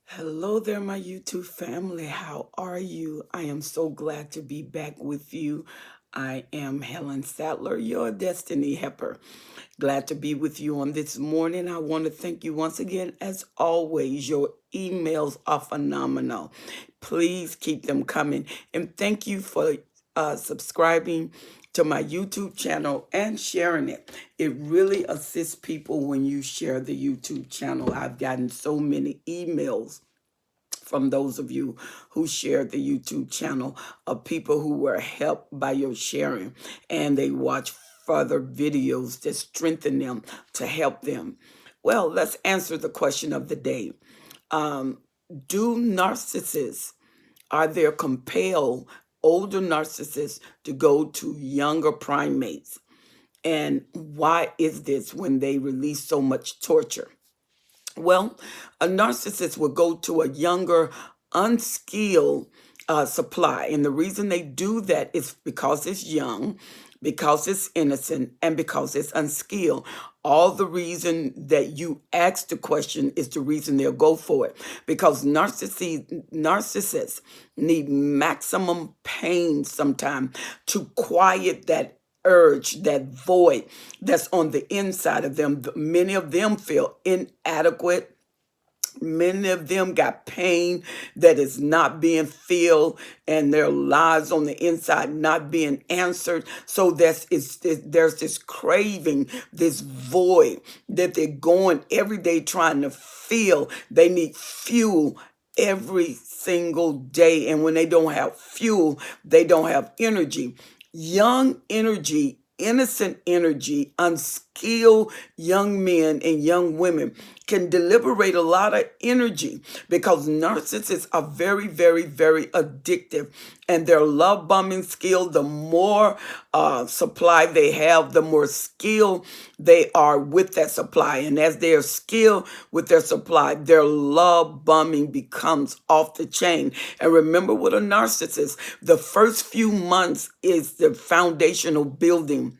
Hello there, my YouTube family. How are you? I am so glad to be back with you. I am Helen Sattler, your Destiny Helper. Glad to be with you on this morning. I want to thank you once again. As always, your emails are phenomenal. Please keep them coming. And thank you for subscribing to my YouTube channel and sharing it. It really assists people when you share the YouTube channel. I've gotten so many emails from those of you who shared the YouTube channel of people who were helped by your sharing, and they watch further videos that strengthen them to help them. Well, let's answer the question of the day. Do narcissists, are there compel older narcissists to go to younger primates? And why is this when they release so much torture? Well, a narcissist will go to a younger, unskilled supply. And the reason they do that is because it's young, because it's innocent, and because it's unskilled. All the reason that you ask the question is the reason they'll go for it. Because narcissists need maximum pain sometimes to quiet that urge, that void that's on the inside of them. Many of them feel inadequate. Many of them got pain that is not being filled, and their lives on the inside not being answered. So there's this craving, this void that they're going every day trying to fill. They need fuel every single day. And when they don't have fuel, they don't have energy. Young energy, innocent energy, unskilled young men and young women can deliberate a lot of energy because narcissists are very, very, very addictive, and their love bombing skill, the more supply they have, the more skilled they are with that supply. And as they are skilled with their supply, their love bombing becomes off the chain. And remember, with a narcissist, the first few months is the foundational building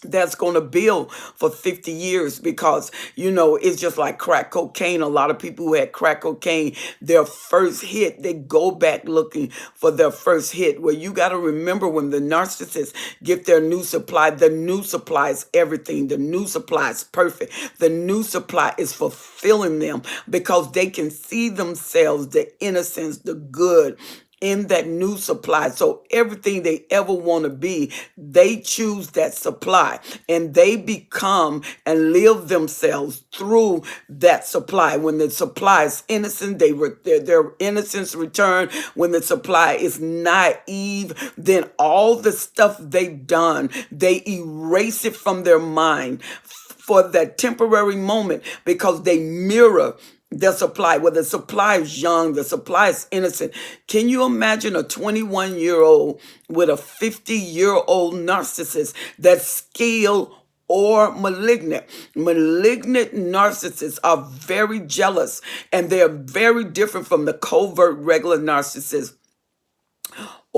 that's going to build for 50 years, because it's just like crack cocaine. A lot of people who had crack cocaine, their first hit, they go back looking for their first hit. Well, you got to remember, when the narcissists get their new supply, the new supply is everything. The new supply is perfect. The new supply is fulfilling them because they can see themselves, the innocence, the good in that new supply. So everything they ever want to be, they choose that supply, and they become and live themselves through that supply. When the supply is innocent, their innocence return. When the supply is naive, then all the stuff they've done, they erase it from their mind for that temporary moment, because they mirror the supply. Well, the supply is young, the supply is innocent. Can you imagine a 21-year-old with a 50-year-old narcissist that's skilled or malignant? Malignant narcissists are very jealous, and they're very different from the covert regular narcissists.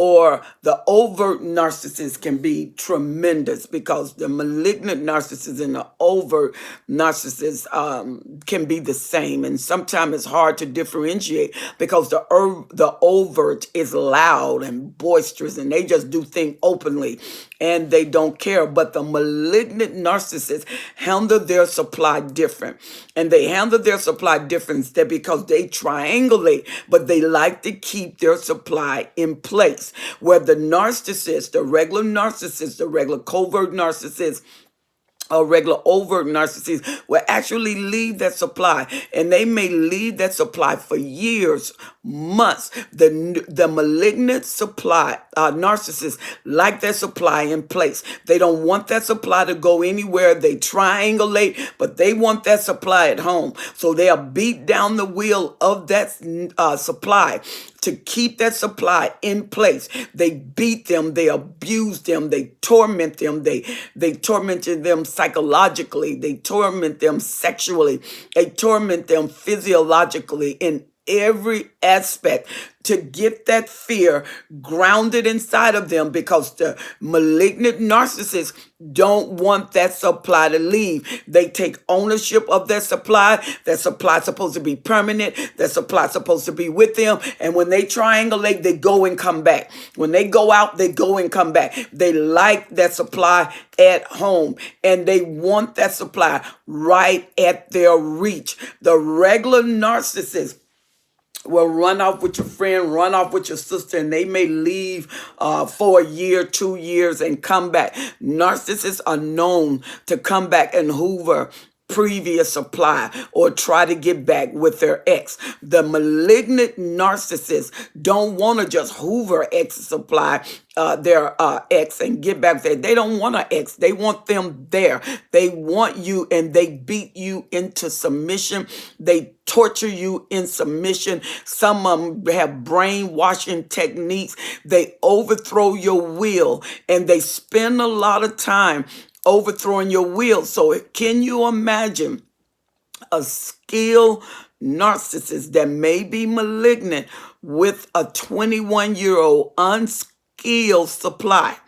Or the overt narcissist can be tremendous, because the malignant narcissist and the overt narcissist can be the same. And sometimes it's hard to differentiate, because the overt is loud and boisterous, and they just do things openly and they don't care. But the malignant narcissists handle their supply different. And they handle their supply different because they triangulate, but they like to keep their supply in place. Where the narcissist, the regular covert narcissist, a regular overt narcissist will actually leave that supply, and they may leave that supply for years, months. The malignant supply narcissists like that supply in place. They don't want that supply to go anywhere. They triangulate, but they want that supply at home. So they'll beat down the wheel of that supply to keep that supply in place. They beat them, they abuse them, they torment them, they tormented them psychologically, they torment them sexually, they torment them physiologically in every aspect to get that fear grounded inside of them, because the malignant narcissists don't want that supply to leave. They take ownership of that supply. That supply is supposed to be permanent. That supply is supposed to be with them. And when they triangulate, they go and come back. When they go out, they go and come back. They like that supply at home, and they want that supply right at their reach. The regular narcissist will run off with your friend, run off with your sister, and they may leave for a year, 2 years, and come back. Narcissists are known to come back and hoover previous supply or try to get back with their ex. The malignant narcissists don't want to just hoover ex supply, their ex, and get back there. They don't want an ex. They want them there. They want you, and they beat you into submission. They torture you in submission. Some of them have brainwashing techniques. They overthrow your will, and they spend a lot of time overthrowing your will. So can you imagine a skilled narcissist that may be malignant with a 21-year-old unskilled supply?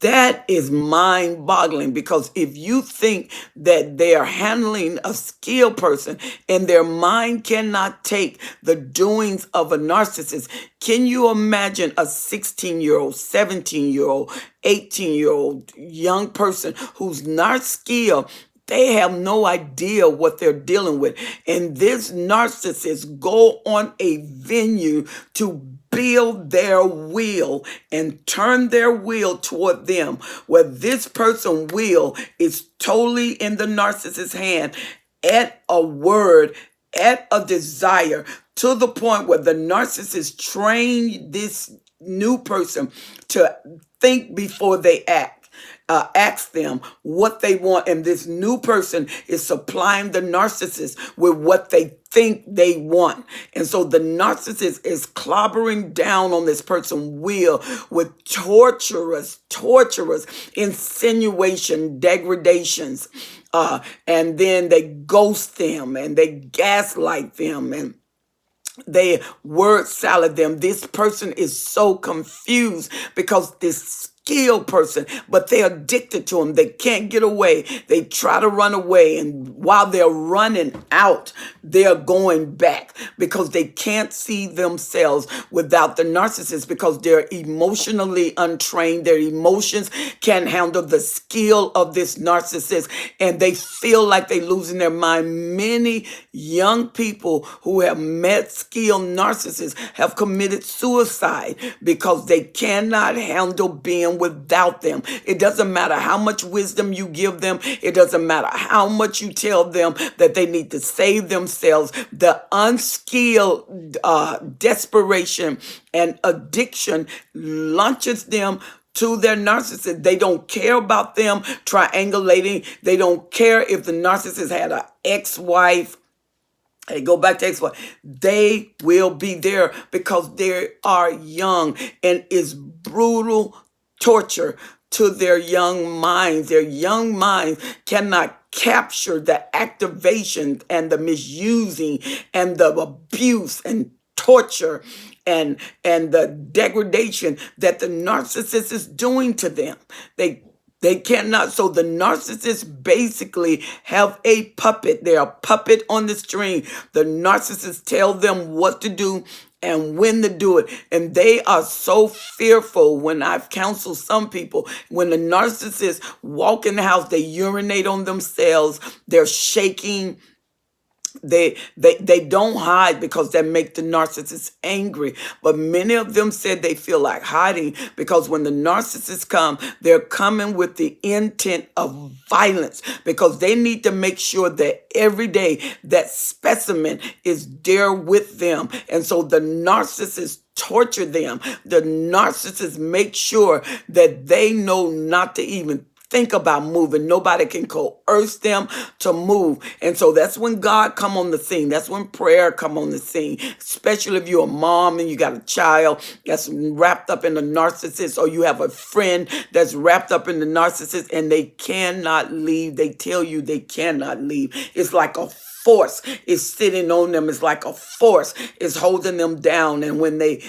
That is mind-boggling, because if you think that they are handling a skilled person and their mind cannot take the doings of a narcissist, can you imagine a 16-year-old, 17-year-old, 18-year-old young person who's not skilled? They have no idea what they're dealing with. And this narcissist go on a venue to build their will and turn their will toward them, where this person will is totally in the narcissist's hand at a word, at a desire, to the point where the narcissist train this new person to think before they act. Ask them what they want, and this new person is supplying the narcissist with what they think they want. And so the narcissist is clobbering down on this person's will with torturous insinuation, degradations, and then they ghost them and they gaslight them and they word salad them. This person is so confused because this skilled person, but they're addicted to them. They can't get away. They try to run away, and while they're running out, they're going back because they can't see themselves without the narcissist, because they're emotionally untrained. Their emotions can't handle the skill of this narcissist, and they feel like they're losing their mind. Many young people who have met skilled narcissists have committed suicide because they cannot handle being without them. It doesn't matter how much wisdom you give them. It doesn't matter how much you tell them that they need to save themselves. The unskilled desperation and addiction launches them to their narcissist. They don't care about them triangulating. They don't care if the narcissist had an ex-wife. They go back to ex-wife. They will be there because they are young, and it's brutal torture to their young minds. Their young minds cannot capture the activation and the misusing and the abuse and torture and the degradation that the narcissist is doing to them. They cannot. So the narcissists basically have a puppet. They're a puppet on the string. The narcissists tell them what to do and when to do it. And they are so fearful. When I've counseled some people, when the narcissists walk in the house, they urinate on themselves, they're shaking. They don't hide because that make the narcissist angry. But many of them said they feel like hiding because when the narcissists come, they're coming with the intent of violence, because they need to make sure that every day that specimen is there with them. And so the narcissists torture them. The narcissists make sure that they know not to even think about moving. Nobody can coerce them to move. And so that's when God come on the scene. That's when prayer come on the scene, especially if you're a mom and you got a child that's wrapped up in the narcissist, or you have a friend that's wrapped up in the narcissist and they cannot leave. They tell you they cannot leave. It's like a force is sitting on them. It's like a force is holding them down. And when they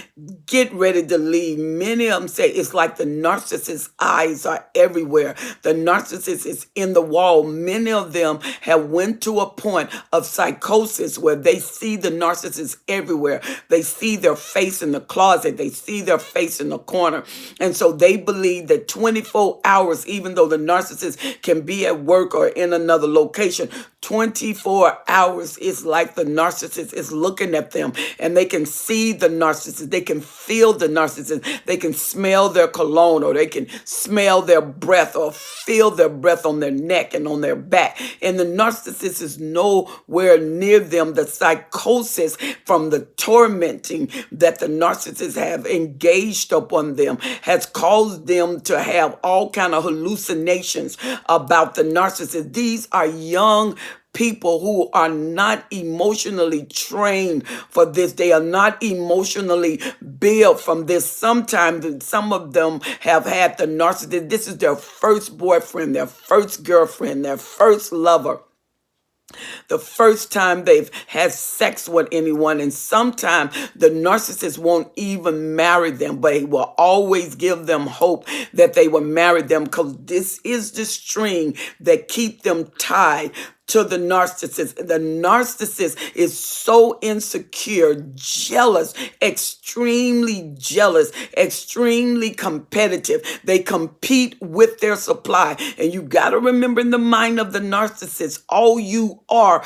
get ready to leave, many of them say it's like the narcissist's eyes are everywhere. The narcissist is in the wall. Many of them have went to a point of psychosis where they see the narcissist everywhere. They see their face in the closet. They see their face in the corner. And so they believe that 24 hours, even though the narcissist can be at work or in another location, 24 hours is like the narcissist is looking at them, and they can see the narcissist. They can feel the narcissist. They can smell their cologne, or they can smell their breath, or feel their breath on their neck and on their back. And the narcissist is nowhere near them. The psychosis from the tormenting that the narcissists have engaged upon them has caused them to have all kind of hallucinations about the narcissist. These are young people who are not emotionally trained for this. They are not emotionally built from this. Sometimes some of them have had the narcissist. This is their first boyfriend, their first girlfriend, their first lover, the first time they've had sex with anyone. And sometimes the narcissist won't even marry them, but he will always give them hope that they will marry them, because this is the string that keep them tied to the narcissist. The narcissist is so insecure, jealous, extremely competitive. They compete with their supply. And you got to remember, in the mind of the narcissist, all you are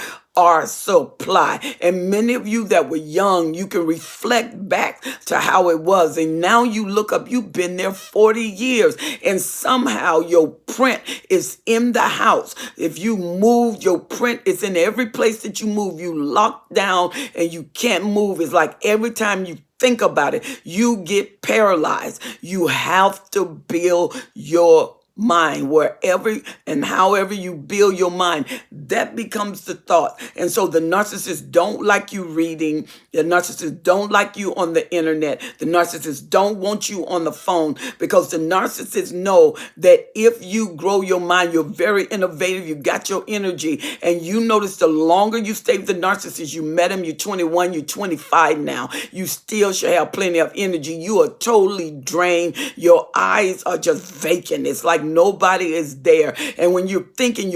supply. And many of you that were young, you can reflect back to how it was. And now you look up, you've been there 40 years, and somehow your print is in the house. If you move, your print is in every place that you move. You lock down and you can't move. It's like every time you think about it, you get paralyzed. You have to build your mind. Wherever and however you build your mind, that becomes the thought. And so the narcissists don't like you reading. The narcissists don't like you on the internet. The narcissists don't want you on the phone, because the narcissists know that if you grow your mind, you're very innovative, you got your energy, and you notice the longer you stay with the narcissist, you met him, you're 21, you're 25 now, you still should have plenty of energy. You are totally drained. Your eyes are just vacant. It's like nobody is there. And when you're thinking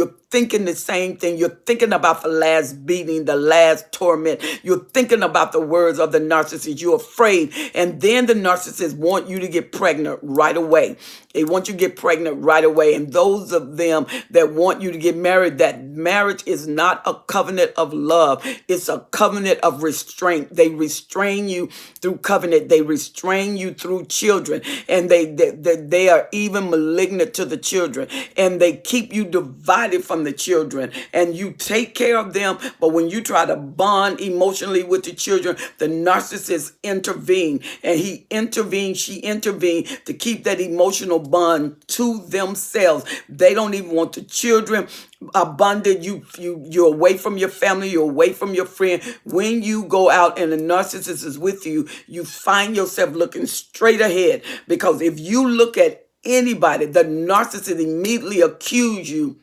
the same thing. You're thinking about the last beating, the last torment. You're thinking about the words of the narcissist. You're afraid. And then the narcissists want you to get pregnant right away. They want you to get pregnant right away. And those of them that want you to get married, that marriage is not a covenant of love. It's a covenant of restraint. They restrain you through covenant. They restrain you through children. And they are even malignant to the children. And they keep you divided from the children, and you take care of them, but when you try to bond emotionally with the children, the narcissist intervene, and she intervened to keep that emotional bond to themselves. They don't even want the children abundant. You're away from your family, you're away from your friend. When you go out and the narcissist is with you, you find yourself looking straight ahead, because if you look at anybody, the narcissist immediately accuse you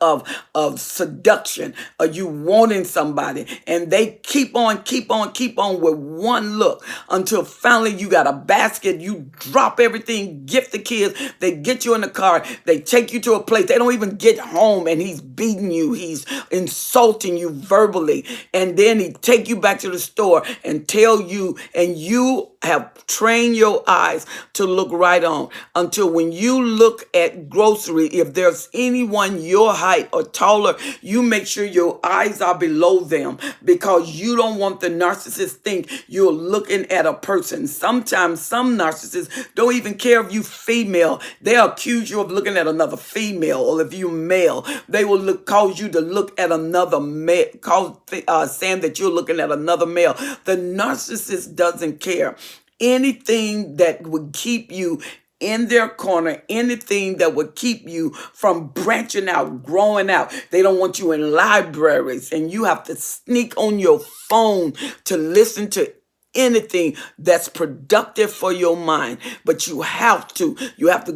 of seduction, or you wanting somebody, and they keep on with one look until finally you got a basket. You drop everything, gift the kids, they get you in the car, they take you to a place, they don't even get home, and he's beating you, he's insulting you verbally, and then he take you back to the store and tell you, and you have trained your eyes to look right on, until when you look at grocery, if there's anyone your height or taller, you make sure your eyes are below them, because you don't want the narcissist think you're looking at a person. Sometimes some narcissists don't even care if you female. They'll accuse you of looking at another female, or if you male, they will cause you to look at another male, saying that you're looking at another male. The narcissist doesn't care. Anything that would keep you in their corner, anything that would keep you from branching out, growing out. They don't want you in libraries, and you have to sneak on your phone to listen to anything that's productive for your mind. But you have to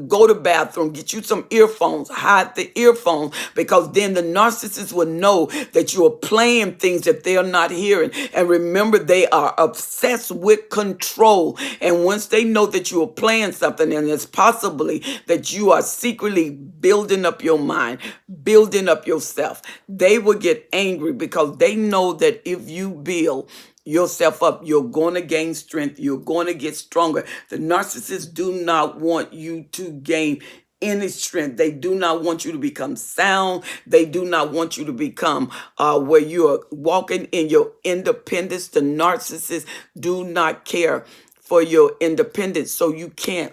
go to the bathroom, get you some earphones, hide the earphones, because then the narcissist will know that you are playing things that they're not hearing. And remember, they are obsessed with control. And once they know that you are playing something, and it's possibly that you are secretly building up your mind, building up yourself, they will get angry, because they know that if you build yourself up, you're going to gain strength, you're going to get stronger. The narcissists do not want you to gain any strength. They do not want you to become sound. They do not want you to become where you are walking in your independence. The narcissists do not care for your independence, so you can't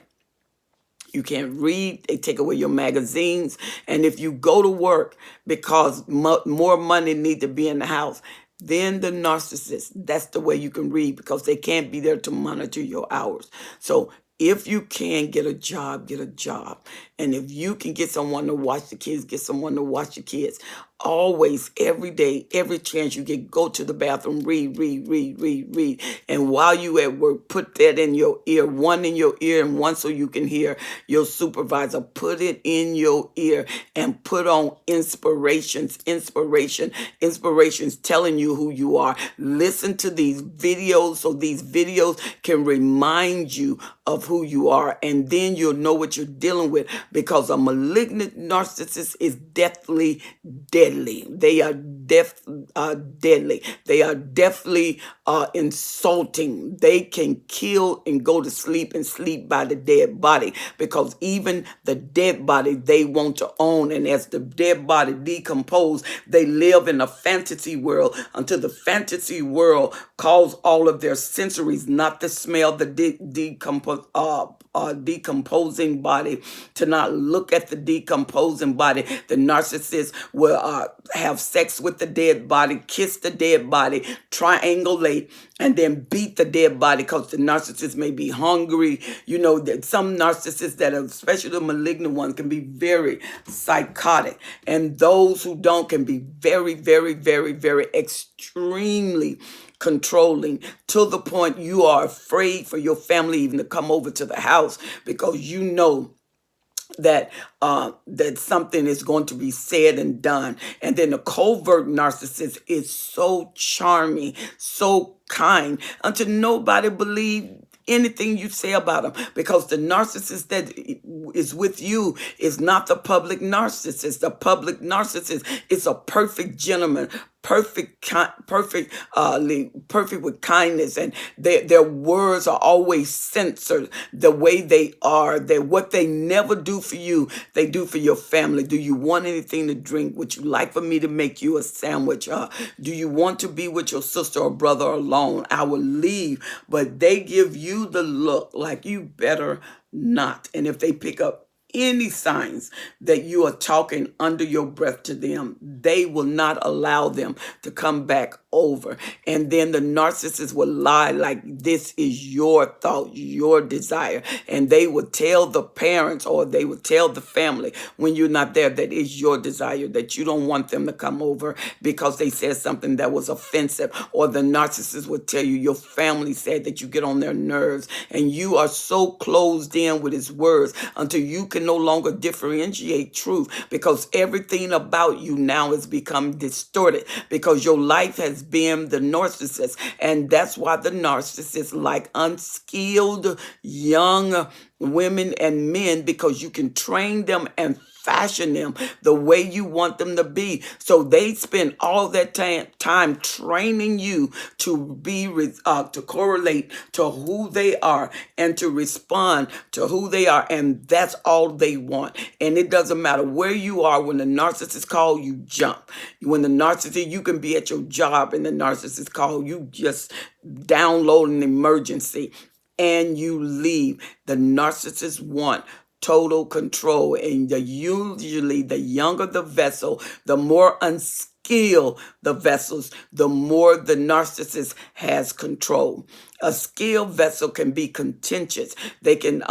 read. They take away your magazines. And if you go to work because more money need to be in the house, then the narcissist, that's the way you can read, because they can't be there to monitor your hours. So if you can get a job, get a job. And if you can get someone to watch the kids, get someone to watch the kids. Always, every day, every chance you get, go to the bathroom, read, read, read, read, read. And while you at work, put that in your ear, one in your ear and one so you can hear your supervisor. Put it in your ear and put on inspirations telling you who you are. Listen to these videos, so these videos can remind you of who you are, and then you'll know what you're dealing with, because a malignant narcissist is deathly deadly. They are deadly. They are deathly insulting. They can kill and go to sleep and sleep by the dead body, because even the dead body they want to own. And as the dead body decompose, they live in a fantasy world until the fantasy world calls all of their sensories not to smell the decomposing body, to not look at the decomposing body. The narcissist will have sex with the dead body, kiss the dead body, triangulate, and then beat the dead body, because the narcissist may be hungry. You know that some narcissists that are, especially the malignant ones, can be very psychotic. And those who don't can be very, very, very, very extremely controlling, to the point you are afraid for your family even to come over to the house, because you know that that something is going to be said and done. And then the covert narcissist is so charming, so kind, until nobody believes anything you say about them, because the narcissist that is with you is not the public narcissist. The public narcissist is a perfect gentleman, perfect with kindness, and their words are always censored the way they are. That what they never do for you, they do for your family. Do you want anything to drink? Would you like for me to make you a sandwich? Do you want to be with your sister or brother alone? I will leave. But they give you the look like you better not. And if they pick up any signs that you are talking under your breath to them, they will not allow them to come back over. And then the narcissist will lie like this is your thought, your desire. And they will tell the parents, or they will tell the family when you're not there, that is your desire, that you don't want them to come over because they said something that was offensive. Or the narcissist will tell you your family said that you get on their nerves, and you are so closed in with his words until you can no longer differentiate truth, because everything about you now has become distorted, because your life has been the narcissist. And that's why the narcissists like unskilled young women and men, because you can train them and fashion them the way you want them to be. So they spend all that time training you to be to correlate to who they are and to respond to who they are, and that's all they want. And it doesn't matter where you are. When the narcissist call, you jump. When the narcissist, you can be at your job and the narcissist call, you just download an emergency and you leave. The narcissists want total control, and usually the younger the vessel, the more unskilled the vessels, the more the narcissist has control. A skilled vessel can be contentious. They can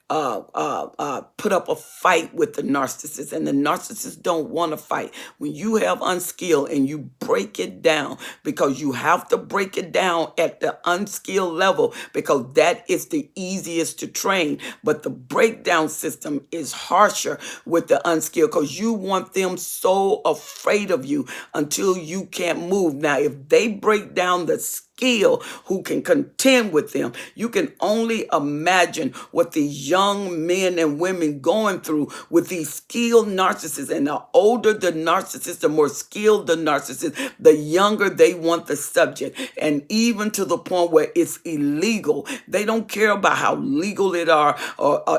put up a fight with the narcissist, and the narcissist don't want to fight. When you have unskilled and you break it down, because you have to break it down at the unskilled level, because that is the easiest to train. But the breakdown system is harsher with the unskilled, because you want them so afraid of you until you can't move. Now, if they break down the skill who can contend with them, you can only imagine what these young men and women going through with these skilled narcissists. And the older the narcissist, the more skilled the narcissist, the younger they want the subject. And even to the point where it's illegal. They don't care about how legal it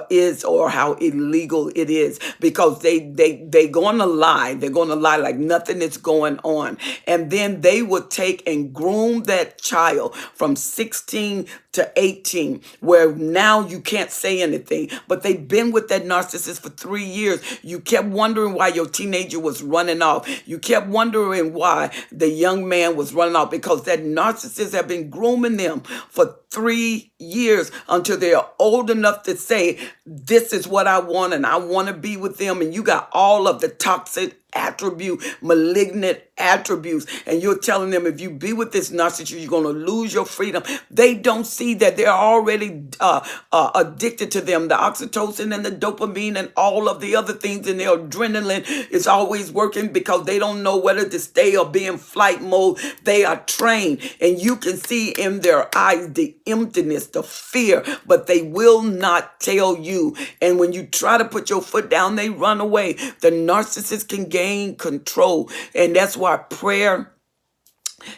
is or how illegal it is, because they gonna lie. They're gonna lie like nothing is going on. And then they will take and groom that child from 16 to 18, where now you can't say anything, but they've been with that narcissist for 3 years. You kept wondering why your teenager was running off. You kept wondering why the young man was running off, because that narcissist have been grooming them for 3 years until they're old enough to say, this is what I want and I want to be with them. And you got all of the toxic attribute, malignant attributes, and you're telling them, if you be with this narcissist, you're going to lose your freedom. They don't see that they're already addicted to them. The oxytocin and the dopamine and all of the other things, and their adrenaline is always working, because they don't know whether to stay or be in flight mode. They are trained, and you can see in their eyes the emptiness, the fear, but they will not tell you. And when you try to put your foot down, they run away. The narcissist can gain control, and that's why prayer,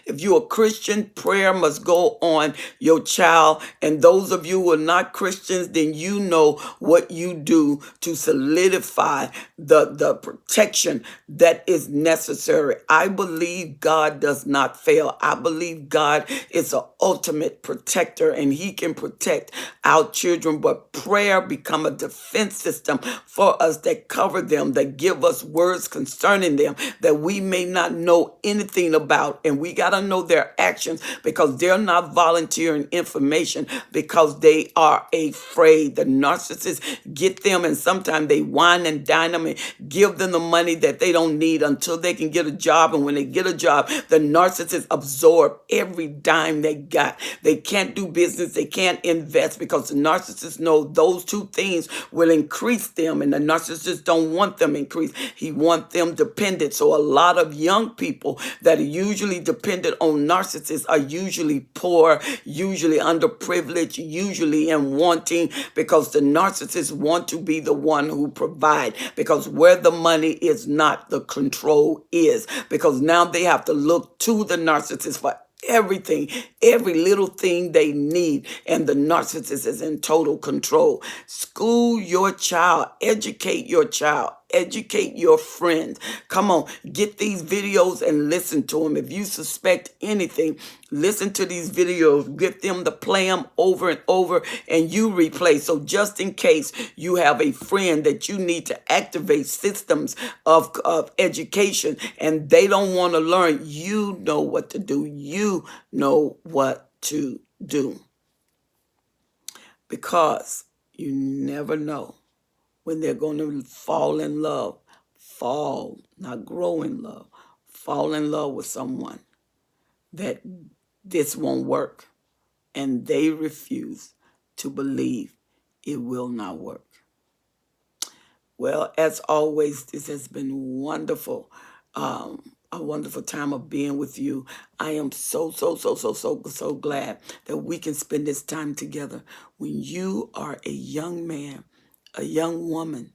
if you're a Christian, prayer must go on your child. And those of you who are not Christians, then you know what you do to solidify the protection that is necessary. I believe God does not fail. I believe God is an ultimate protector, and he can protect our children. But prayer become a defense system for us, that cover them, that give us words concerning them that we may not know anything about. And we got to know their actions, because they're not volunteering information, because they are afraid. The narcissists get them, and sometimes they wine and dine them and give them the money that they don't need until they can get a job. And when they get a job, the narcissists absorb every dime they got. They can't do business. They can't invest, because the narcissists know those two things will increase them, and the narcissist don't want them increased. He wants them dependent. So a lot of young people that are usually dependent on narcissists are usually poor, usually underprivileged, usually in wanting, because the narcissists want to be the one who provide, because where the money is not, the control is, because now they have to look to the narcissist for everything, every little thing they need, and the narcissist is in total control. School your child, educate your child, educate your friends. Come on, get these videos and listen to them. If you suspect anything, listen to these videos, get them to play them over and over, and you replay. So just in case you have a friend that you need to activate systems of education and they don't want to learn, you know what to do. You know what to do, because you never know when they're going to fall in love, not grow in love, fall in love with someone, that this won't work, and they refuse to believe it will not work. Well, as always, this has been wonderful. A wonderful time of being with you. I am so glad that we can spend this time together. When you are a young man, a young woman,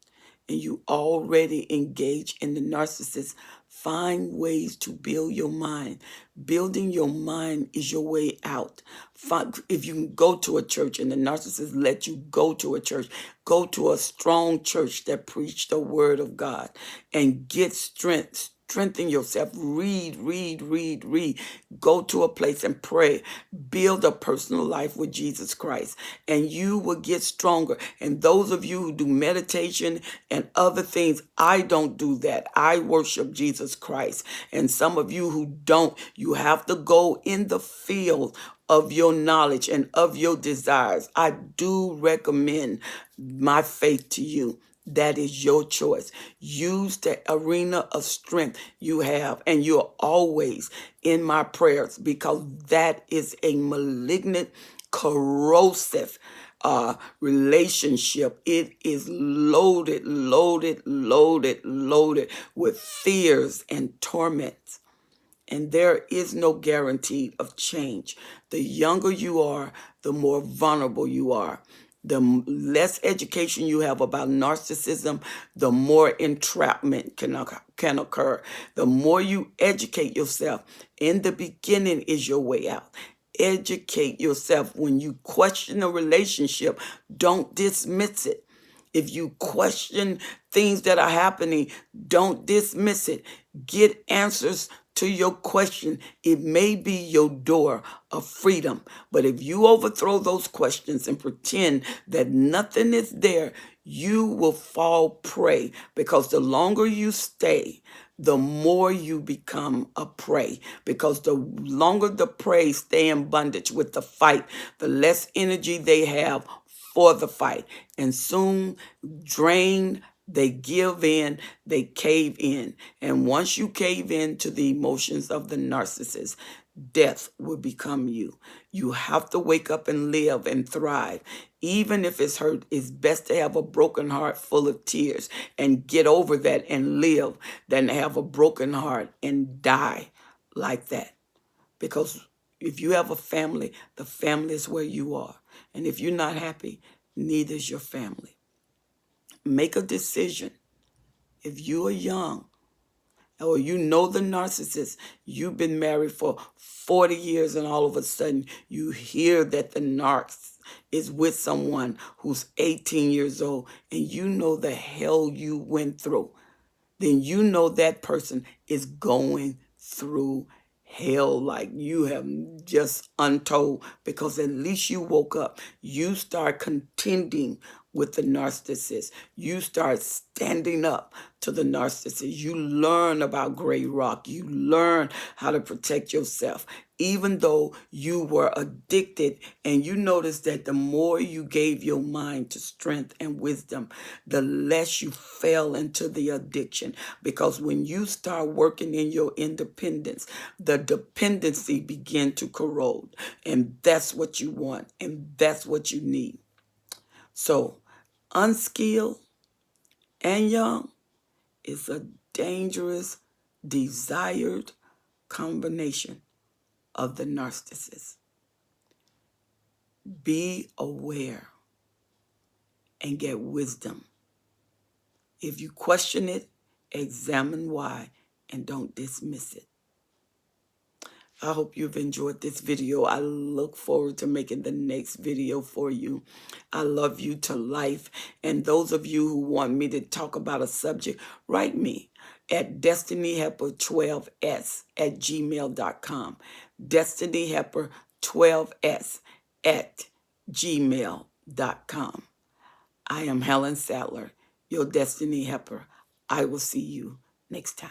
and you already engage in the narcissist, find ways to build your mind. Building your mind is your way out. If you can go to a church and the narcissist let you go to a church, go to a strong church that preach the word of God and get strength. Strengthen yourself. Read, read, read, read. Go to a place and pray. Build a personal life with Jesus Christ, and you will get stronger. And those of you who do meditation and other things, I don't do that. I worship Jesus Christ. And some of you who don't, you have to go in the field of your knowledge and of your desires. I do recommend my faith to you. That is your choice. Use the arena of strength you have, and you're always in my prayers, because that is a malignant, corrosive relationship. It is loaded, loaded, loaded, loaded with fears and torments. And there is no guarantee of change. The younger you are, the more vulnerable you are. The less education you have about narcissism, the more entrapment can occur. The more you educate yourself, in the beginning is your way out. Educate yourself. When you question a relationship, don't dismiss it. If you question things that are happening, don't dismiss it. Get answers to your question. It may be your door of freedom. But if you overthrow those questions and pretend that nothing is there, you will fall prey, because the longer you stay, the more you become a prey. Because the longer the prey stay in bondage with the fight, the less energy they have for the fight. And soon, drained, they give in, they cave in. And once you cave in to the emotions of the narcissist, death will become you. You have to wake up and live and thrive. Even if it's hurt, it's best to have a broken heart full of tears and get over that and live than to have a broken heart and die like that. Because if you have a family, the family is where you are. And if you're not happy, neither is your family. Make a decision. If you are young, or you know the narcissist, you've been married for 40 years and all of a sudden you hear that the narc is with someone who's 18 years old, and you know the hell you went through, then you know that person is going through hell like you have just untold, because at least you woke up. You start contending with the narcissist. You start standing up to the narcissist. You learn about gray rock. You learn how to protect yourself. Even though you were addicted, and you notice that the more you gave your mind to strength and wisdom, the less you fell into the addiction. Because when you start working in your independence, the dependency begin to corrode. And that's what you want, and that's what you need. So, unskilled and young is a dangerous, desired combination of the narcissist. Be aware and get wisdom. If you question it, examine why and don't dismiss it. I hope you've enjoyed this video. I look forward to making the next video for you. I love you to life. And those of you who want me to talk about a subject, write me at destinyhelper12s@gmail.com. destinyhelper12s@gmail.com. I am Helen Sattler, your Destiny Helper. I will see you next time.